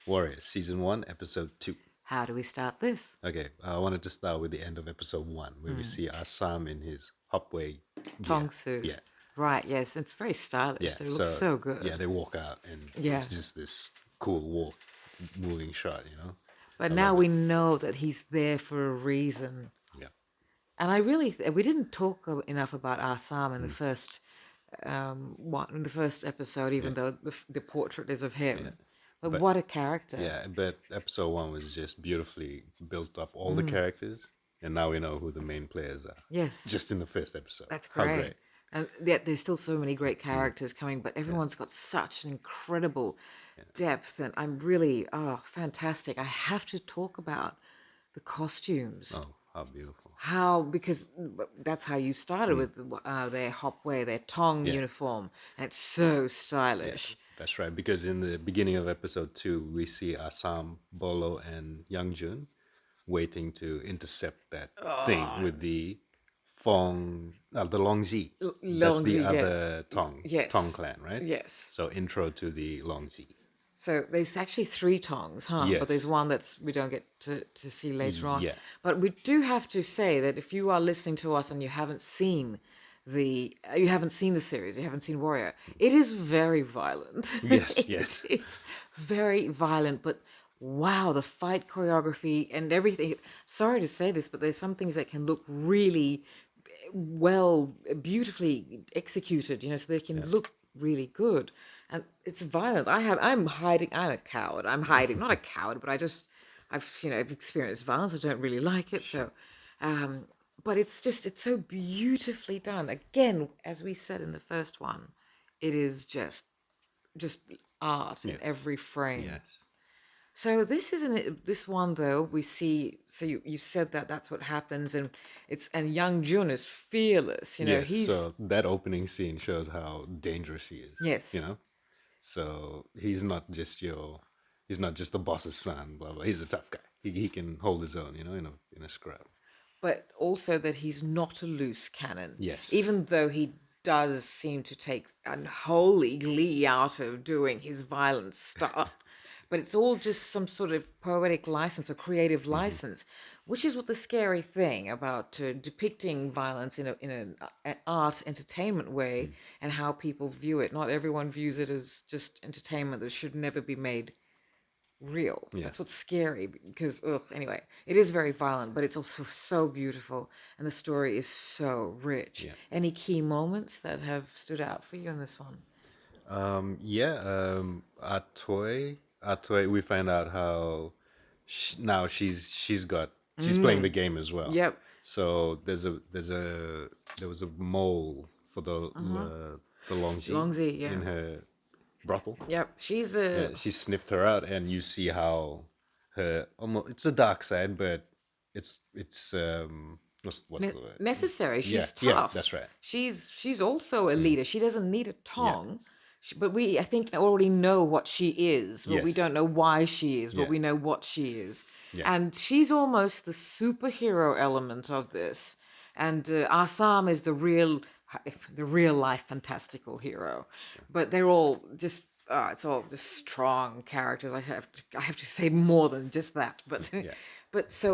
Warriors, Season 1, Episode 2. How do we start this? Okay, I wanted to start with the end of Episode 1, where we see Ah Sahm in his hopway gear. Tong suit. Yeah, Right, yes, it's very stylish. yeah. So it looks So, so yeah, good. they walk out, and Yeah. it's just this cool walk, moving shot, But I now love it. we know that he's there for a reason. Yeah. And I really, we didn't talk enough about Ah Sahm in the Mm. first in the first episode, even Yeah. though the portrait is of him. Yeah. But But what a character. yeah, but Episode 1 was just beautifully built up all the Mm. characters, and now we know who the main players are. Yes. Just in the first episode. That's How great. great. And yet there's still so many great characters coming, but everyone's got such an incredible depth. And I'm really, fantastic. I have to talk about the costumes. Oh, how beautiful. How, because that's how you started with their hopwear, their Tong Yeah. uniform. And it's so Yeah, stylish. that's right. Because in the beginning of Episode 2, we see Assam, Bolo, and Youngjun waiting to intercept that thing with the the Longzi. That's the Longzi, other Tong, Yes. Tong clan, right? Yes. So intro to the Longzi. So there's actually three Tongs, huh? Yes. But there's one that's we don't get to see later on. Yeah. But we do have to say that if you are listening to us and you haven't seen the series, you haven't seen Warrior, it is very violent. Yes, yes. It's very violent, but wow, the fight choreography and everything. Sorry to say this, but there's some things that can look really well, beautifully executed, so they can look really good. And it's violent. I'm hiding. I'm a coward. I'm hiding. Not a coward, but I've experienced violence. I don't really like it. So, but it's so beautifully done. Again, as we said in the first one, it is just art in Yes. every frame. Yes. So this one though we see. So you said that's what happens, and Young Jun is fearless. Yes, He's so that opening scene shows how dangerous he is. Yes. So he's not just the boss's son, blah blah. He's a tough guy. He can hold his own, in a scrap. but also that he's not a loose cannon. Yes. Even though he does seem to take unholy glee out of doing his violent stuff. But it's all just some sort of poetic license or creative license, which is what the scary thing about depicting violence in an art entertainment way and how people view it. Not everyone views it as just entertainment that should never be made real. Yeah. That's what's scary because, anyway, it is very violent, but it's also so beautiful and the story is so rich. Yeah. Any key moments that have stood out for you in this one? Atoy, we find out how now she's playing the game as well. Yep. So there was a mole for the Longzi Longzi, yeah. in her brothel. Yep, she's a Yeah, she sniffed her out, and you see how her almost it's a dark side, but it's what's the word? necessary. She's Yeah, tough. that's right. She's also a leader. She doesn't need a tong, but I think already know what she is, but we Yes. don't know why she is, but Yeah. we know what she is. Yeah. And she's almost the superhero element of this. And Ah Sahm is the real life fantastical hero. But they're all just it's all just strong characters. I have to say more than just that. But but so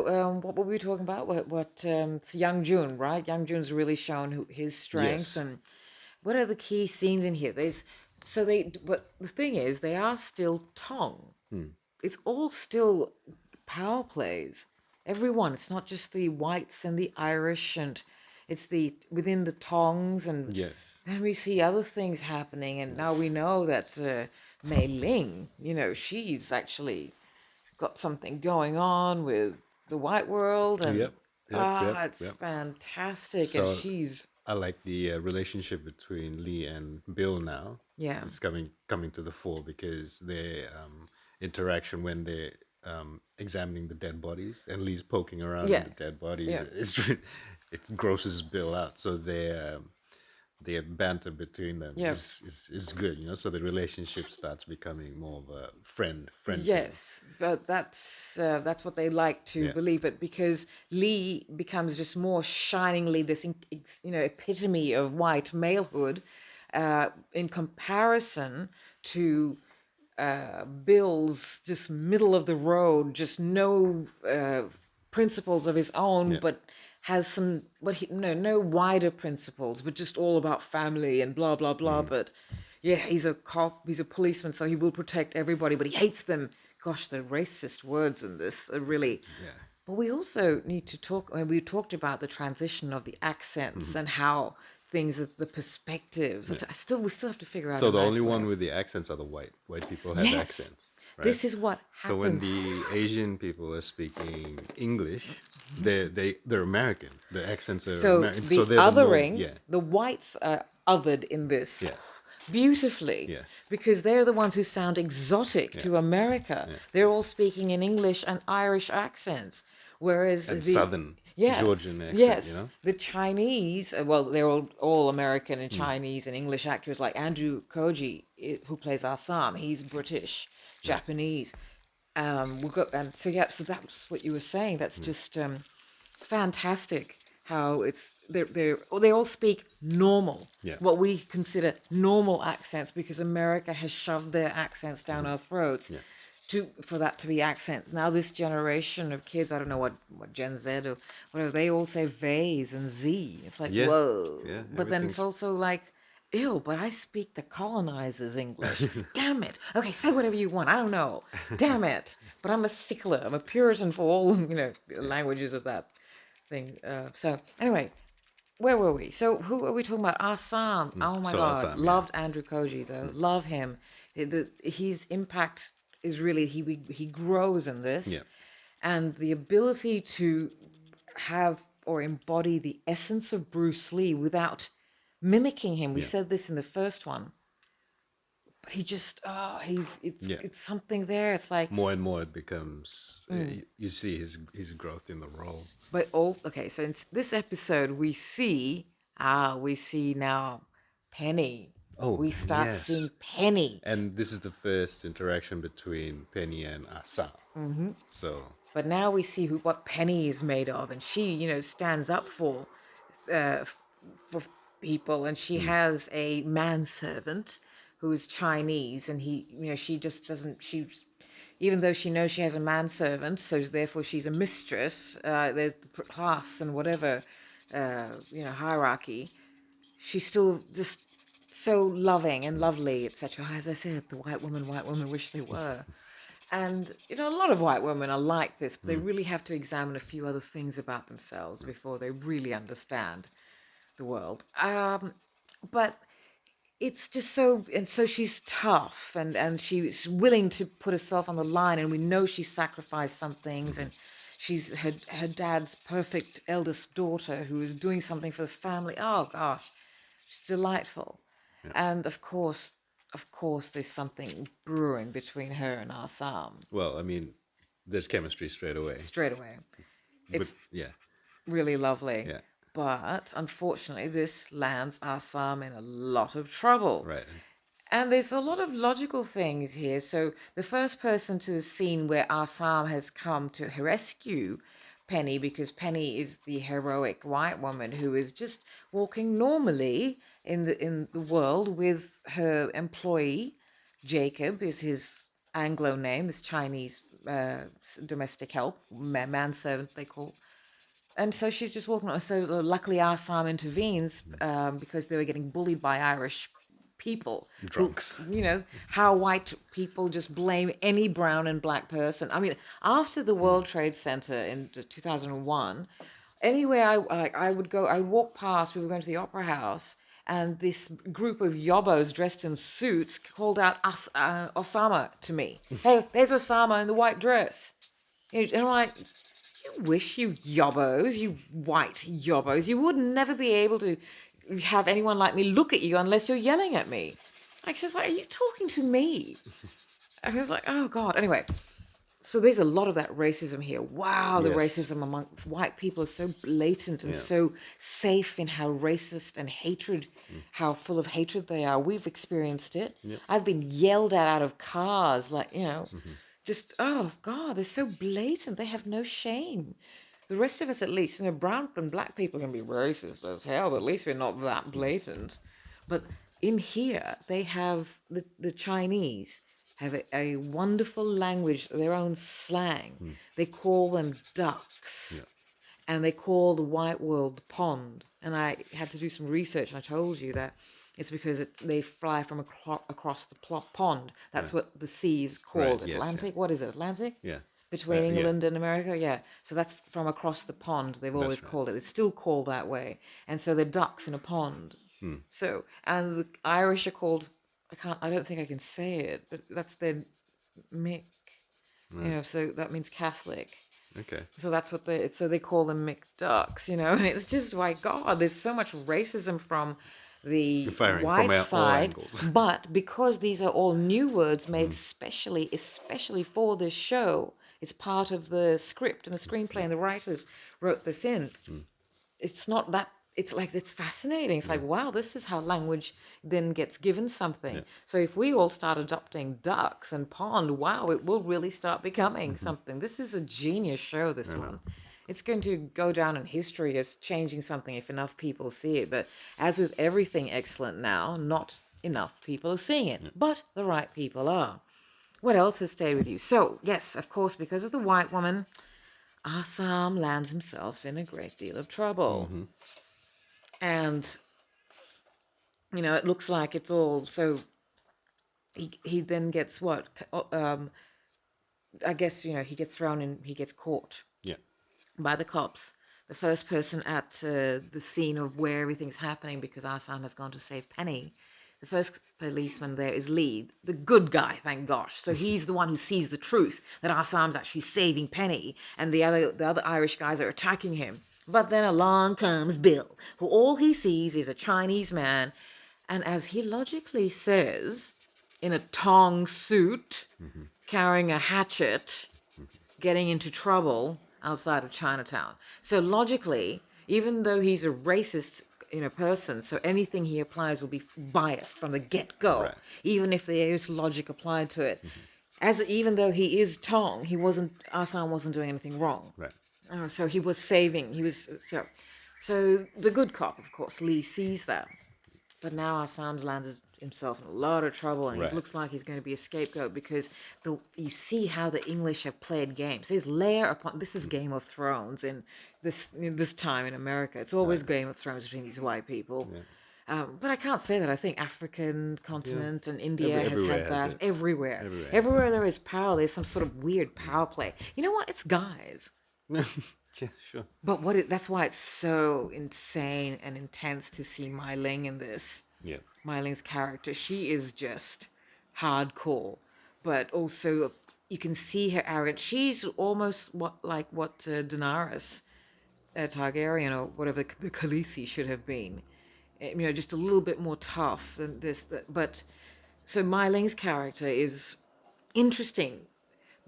what were we talking about? It's Young Jun, right? Young Jun's really shown his strengths. Yes. And what are the key scenes in here? But the thing is, they are still Tong. It's all still power plays. Everyone. It's not just the whites and the Irish, and it's within the Tongs, and Yes. then we see other things happening. And now we know that Mei Ling, she's actually got something going on with the white world, and Yep. it's fantastic. So- And she's I like the relationship between Lee and Bill now. Yeah. It's coming to the fore because their interaction when they're examining the dead bodies and Lee's poking around Yeah. in the dead bodies. Yeah. It grosses Bill out. So their banter between them Yeah. is good, So the relationship starts becoming more of a friend. Yes, but that's what they like to Yeah. believe it, because Lee becomes just more shiningly this epitome of white malehood in comparison to Bill's just middle of the road, just no principles of his own, Yeah. but has some, but no wider principles, but just all about family and blah blah blah. But yeah, he's a cop, he's a policeman, so he will protect everybody, but he hates them. Gosh, the racist words in this are really. Yeah. But we also need to talk. I mean, we talked about the transition of the accents and how things, the perspectives. We still have to figure out. So a the nice only way one of- with the accents are the white people have Yes. accents, right? This is what So when happens. the Asian people are speaking English, they're American. The accents are So American. the So they're othering, yeah, the whites are othered in this yeah, beautifully. Yes. Because they're the ones who sound exotic to America. Yeah. They're all speaking in English and Irish accents. Whereas and the Southern yeah, Georgian accent. yes, You know, the Chinese, well, they're all American and Chinese and English actors like Andrew Koji, who plays Ah Sahm. He's British, Japanese. We've got, and so yeah, so that's what you were saying. That's just fantastic. How they all speak normal, Yeah. what we consider normal accents, because America has shoved their accents down our throats. Yeah. For that to be accents. Now this generation of kids, I don't know what Gen Z or whatever, they all say vase and z. It's like, Yeah. whoa. Yeah, But then it's everything's- also like, ew, but I speak the colonizers' English. Damn it. Okay, say whatever you want. I don't know. Damn it. But I'm a stickler. I'm a Puritan for all, languages of that thing. So anyway, where were we? So who are we talking about? Ah Sahm. Oh my so Ah God. Sahm, yeah. Loved Andrew Koji though. Love him. His impact is really, he grows in this. Yeah. And the ability to have or embody the essence of Bruce Lee without mimicking him. We Yeah. said this in the first one. But he just, Yeah. it's something there. It's like, more and more it becomes. You see his growth in the role. but all, okay, so in this episode we see now Penny. Oh, we start yes. seeing Penny. And this is the first interaction between Penny and Ah Sahm. Mm-hmm. So But now we see what Penny is made of, and she, stands up for people, and she has a manservant who is Chinese, and she just doesn't. Even though she knows she has a manservant, so therefore she's a mistress. There's the class and whatever, hierarchy. She's still just so loving and lovely, etc. As I said, the white woman wish they were. And, a lot of white women are like this, but they really have to examine a few other things about themselves before they really understand the world. But it's just so, and so she's tough, and she's willing to put herself on the line, and we know she sacrificed some things, and she's her dad's perfect eldest daughter who is doing something for the family. Oh, gosh, she's delightful. And of course, there's something brewing between her and Ah Sahm well, I mean, there's chemistry straight away. straight away. It's yeah. really lovely. Yeah. But unfortunately, this lands Ah Sahm in a lot of trouble. Right. And there's a lot of logical things here. So the first person to the scene where Ah Sahm has come to rescue Penny, because Penny is the heroic white woman who is just walking normally in the world with her employee. Jacob is his Anglo name, his Chinese domestic help, manservant they call. And so she's just walking on. So luckily Ah Sahm intervenes because they were getting bullied by Irish people. Drunks. Who, how white people just blame any brown and black person. I mean, after the World Trade Center in 2001, anywhere I would go, I walk past, we were going to the Opera House, and this group of yobbos dressed in suits called out Osama to me. Hey, there's Osama in the white dress. And I'm like, you wish, you yobbos, you white yobbos, you would never be able to have anyone like me look at you unless you're yelling at me. Like, she's like, are you talking to me? I was like, oh God. Anyway, so there's a lot of that racism here. Wow, the Yes. racism among white people is so blatant and so safe in how racist and hatred, how full of hatred they are. We've experienced it. I've been yelled at out of cars, like, just, oh God, they're so blatant. They have no shame. The rest of us, at least, brown and black people can be racist as hell, but at least we're not that blatant. But in here, they have the Chinese have a wonderful language, their own slang. They call them ducks, Yeah. and they call the white world the pond. And I had to do some research, and I told you that it's because they fly from across the pond. That's Right. what the sea is Right. called. Yes. Atlantic? Yes. What is it? Atlantic? Yeah. Between Yeah. England and America? Yeah. So that's from across the pond. They've always That's right. called it. It's still called that way. And so they're ducks in a pond. So, and the Irish are called, I don't think I can say it, but that's their Mick. So that means Catholic. Okay. So that's what so they call them McDucks, and it's just, my God, there's so much racism from the Firing white from all side, angles. but because these are all new words made especially for this show, it's part of the script and the screenplay, and the writers wrote this in. It's not that, it's like, it's fascinating. It's like, wow, this is how language then gets given something. Yeah. So if we all start adopting ducks and pond, wow, it will really start becoming something. This is a genius show, this one. It's going to go down in history as changing something if enough people see it. But as with everything excellent now, not enough people are seeing it. But the right people are. What else has stayed with you? So, yes, of course, because of the white woman, Ah Sahm lands himself in a great deal of trouble. And, it looks like it's all, so he then gets what? I guess, he gets thrown in, he gets caught Yeah. by the cops. The first person at the scene of where everything's happening, because Ah Sahm has gone to save Penny. The first policeman there is Lee, the good guy, thank gosh. So he's the one who sees the truth, that Ah Sam's actually saving Penny, and the other Irish guys are attacking him. But then along comes Bill, who all he sees is a Chinese man, and as he logically says, in a tong suit, carrying a hatchet, getting into trouble outside of Chinatown. So logically, even though he's a racist person, so anything he applies will be biased from the get-go, Right. even if there is logic applied to it. Even though he is Tong, Ah Sahm wasn't doing anything wrong. Right. So he was saving. So the good cop, of course, Lee sees that. But now Ah Sam's landed himself in a lot of trouble, and Right. he looks like he's going to be a scapegoat, because you see how the English have played games. There's layer upon, this is Game of Thrones in this time in America. It's always Game of Thrones between these white people. But I can't say that. I think African continent and India has everywhere had has that. it. Everywhere. Everywhere has Everywhere there is power, there's some sort of weird power play. You know what? It's guys. Yeah. Sure. But that's why it's so insane and intense to see Mai Ling in this. Yeah. Mai Ling's character, she is just hardcore, but also you can see her arrogance. She's almost what Daenerys Targaryen, or whatever the Khaleesi should have been. Just a little bit more tough than this. But so Mai Ling's character is interesting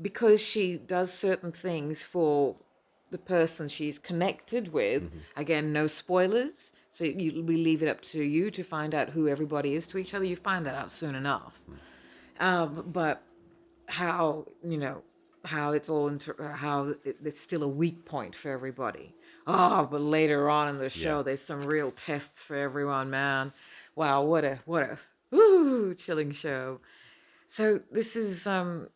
because she does certain things for the person she's connected with. Again, no spoilers. So we leave it up to you to find out who everybody is to each other. You find that out soon enough. But how it's all it's still a weak point for everybody. Oh, but later on in the show, there's some real tests for everyone, man. Wow, what a chilling show. So this is,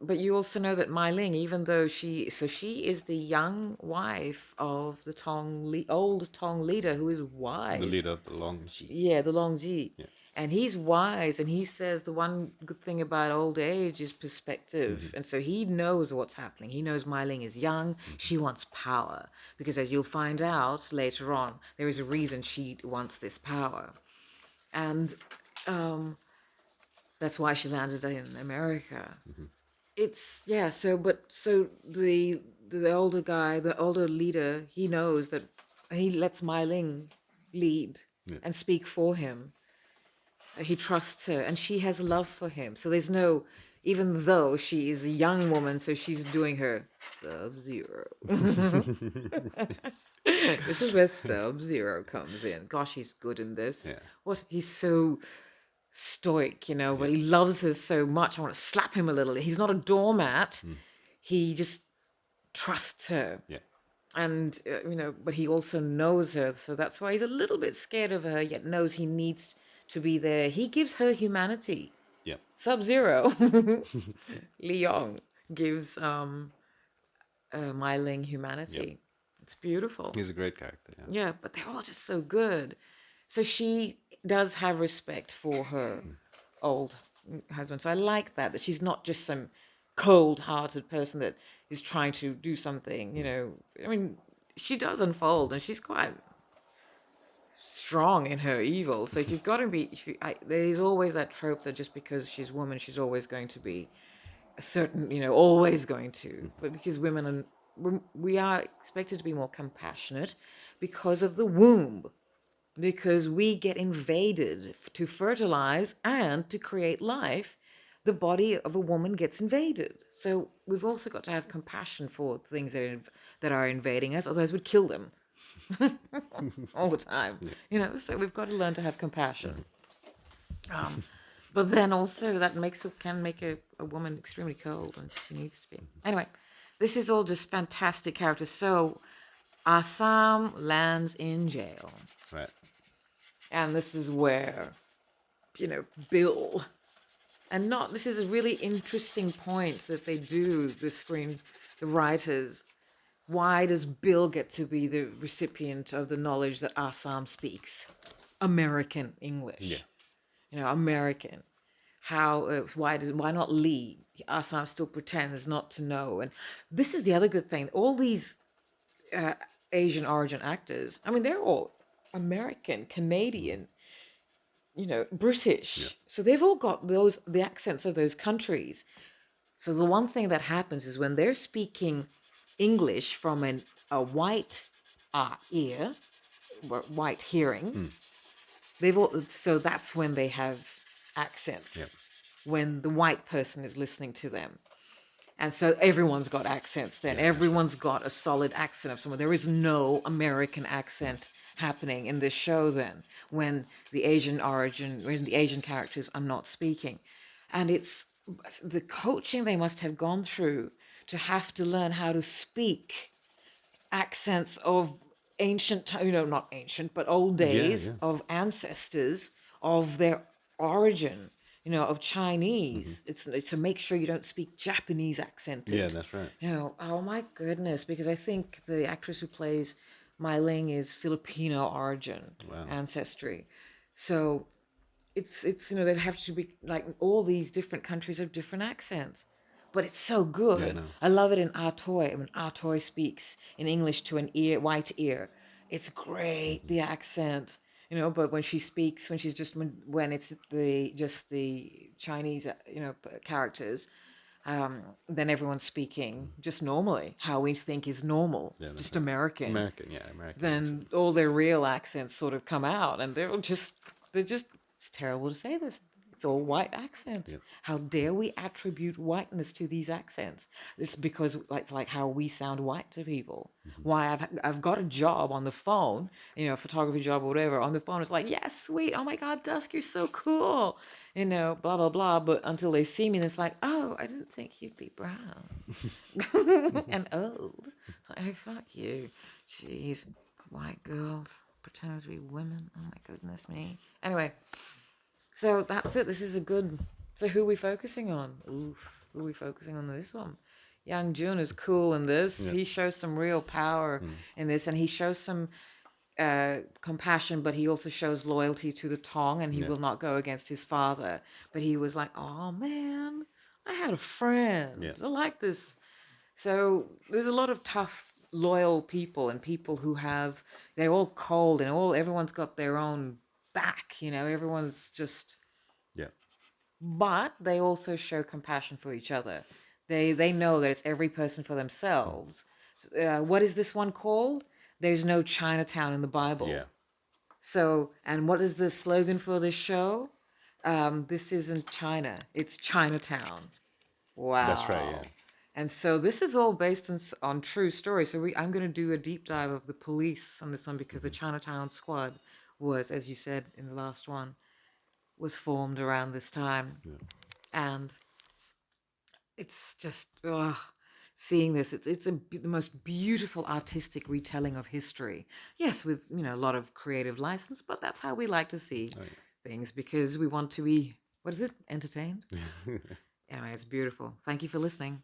but you also know that Mai Ling, even though she is the young wife of the old Tong leader, who is wise. The leader of the Long Ji. Yeah, the Long Ji. Yeah. And he's wise, and he says the one good thing about old age is perspective. And so he knows what's happening. He knows Mai Ling is young. She wants power. Because as you'll find out later on, there is a reason she wants this power. And that's why she landed in America. It's, so the older guy, the older leader, he knows that he lets Mai Ling lead and speak for him. He trusts her, and she has love for him. So there's no, even though she is a young woman, so she's doing her Sub-Zero. This is where Sub-Zero comes in. Gosh, he's good in this. Yeah. He's so stoic, but he loves her so much. I want to slap him a little. He's not a doormat. He just trusts her. Yeah. And, but he also knows her. So that's why he's a little bit scared of her, yet knows he needs to be there. He gives her humanity. Yep. Sub-Zero, Li Yong gives Mai Ling humanity. It's beautiful. He's a great character. Yeah. Yeah, but they're all just so good. So she does have respect for her old husband. So I like that she's not just some cold-hearted person that is trying to do something. You know, I mean, she does unfold, and she's quite strong in her evil. So if you've got to be, there's always that trope that just because she's woman, she's always going to be a certain, you know, always going to. But because women are, we are expected to be more compassionate because of the womb, because we get invaded to fertilize and to create life. The body of a woman gets invaded. So we've also got to have compassion for things that are invading us, otherwise we'd kill them all the time. You know, so we've got to learn to have compassion. But then also that can make a woman extremely cold, and she needs to be. Anyway, this is all just fantastic characters. So Ah Sahm lands in jail. Right. And this is where, you know, Bill, and not, this is a really interesting point that they do, the writers. Why does Bill get to be the recipient of the knowledge that Ah Sahm speaks? American English. Yeah. You know, American. How, why not Lee? Ah Sahm still pretends not to know. And this is the other good thing. All these Asian origin actors, I mean, they're all American, Canadian, you know, British. Yeah. So they've all got the accents of those countries. So the one thing that happens is when they're speaking English from a white ear, or white hearing, so that's when they have accents. Yep. When the white person is listening to them. And so everyone's got accents then. Everyone's got a solid accent of someone. There is no American accent happening in this show then when the Asian characters are not speaking. And it's the coaching they must have gone through to have to learn how to speak accents of ancient, you know, not ancient, but old days of ancestors of their origin. You know, of Chinese. It's to make sure you don't speak Japanese accented. Yeah, that's right. You know, oh my goodness, because I think the actress who plays Mai Ling is Filipino origin, ancestry. So it's you know, they'd have to be like all these different countries have different accents. But it's so good. Yeah, I know. I love it in Ah Toy. When Ah Toy speaks in English to an white ear, it's great, the accent. You know, but when she speaks, when it's the Chinese, you know, characters, then everyone's speaking just normally, how we think is normal, just American. American. Then all their real accents sort of come out, and they're just, it's terrible to say this. It's all white accents. Yep. How dare we attribute whiteness to these accents? It's because it's like how we sound white to people. Why I've got a job on the phone, you know, a photography job or whatever, on the phone. It's like, yes, sweet. Oh my God, Dusk, you're so cool. You know, blah, blah, blah. But until they see me, it's like, oh, I didn't think you'd be brown and old. It's like, oh, fuck you. Jeez, white girls pretending to be women. Oh my goodness me. Anyway. So that's it. This is a good. So who are we focusing on? Oof, who are we focusing on this one? Yang Jun is cool in this. Yeah. He shows some real power in this, and he shows some compassion, but he also shows loyalty to the Tong, and he will not go against his father. But he was like, "Oh man, I had a friend. Yeah. I like this." So there's a lot of tough, loyal people, and people who they're all cold, and everyone's got their own back, you know, everyone's just, but they also show compassion for each other. They know that it's every person for themselves. What is this one called? There's no Chinatown in the Bible. Yeah. So, and what is the slogan for this show? This isn't China, it's Chinatown. Wow. That's right, yeah. And so this is all based on true stories. So I'm going to do a deep dive of the police on this one, because the Chinatown Squad was, as you said in the last one, was formed around this time. Yeah. And it's just, seeing this, it's the most beautiful artistic retelling of history. Yes, with, you know, a lot of creative license, but that's how we like to see things, because we want to be, what is it? Entertained? Anyway, it's beautiful. Thank you for listening.